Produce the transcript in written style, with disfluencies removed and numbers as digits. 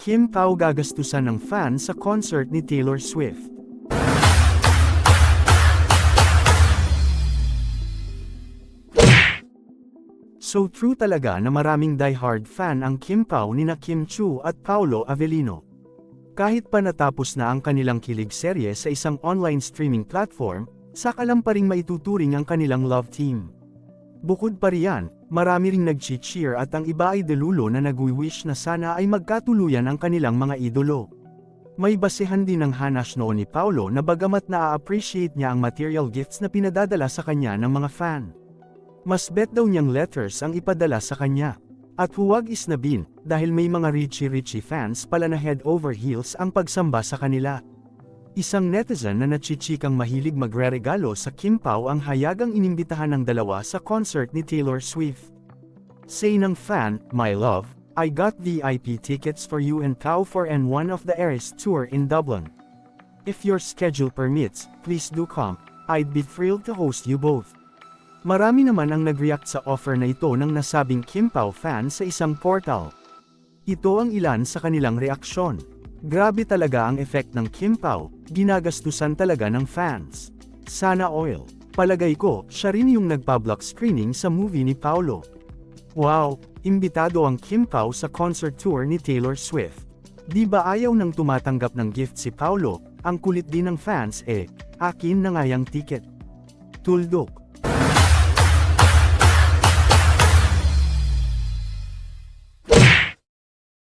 Kim Pao gagastusan ng fan sa concert ni Taylor Swift. So true talaga na maraming die-hard fan ang Kim Pao nina Kim Chiu at Paolo Avellino. Kahit pa natapos na ang kanilang kilig serye sa isang online streaming platform, saka lang pa ring maituturing ang kanilang love team. Bukod pa riyan, marami ring nag-cheer at ang iba ay delulu na nag-wish na sana ay magkatuluyan ang kanilang mga idolo. May basehan din ng hanash noon ni Paolo na bagamat na-appreciate niya ang material gifts na pinadadala sa kanya ng mga fan. Mas bet daw niyang letters ang ipadala sa kanya. At huwag isnabin, dahil may mga Richie fans pala na head over heels ang pagsamba sa kanila. Isang netizen na nachichikang mahilig magre-regalo sa Kim Pao ang hayagang inimbitahan ng dalawa sa concert ni Taylor Swift. Say ng fan, "My love, I got VIP tickets for you and Pao for N1 of the Eras Tour in Dublin. If your schedule permits, please do come. I'd be thrilled to host you both." Marami naman ang nag-react sa offer na ito ng nasabing Kim Pao fan sa isang portal. Ito ang ilan sa kanilang reaksyon. Grabe talaga ang effect ng Kim Pao, ginagastusan talaga ng fans. Sana all. Palagay ko, siya rin yung nagpa-block screening sa movie ni Paolo. Wow, imbitado ang Kim Pao sa concert tour ni Taylor Swift. Di ba ayaw nang tumatanggap ng gift si Paolo, ang kulit din ng fans akin na nga yang ticket. Tuldok.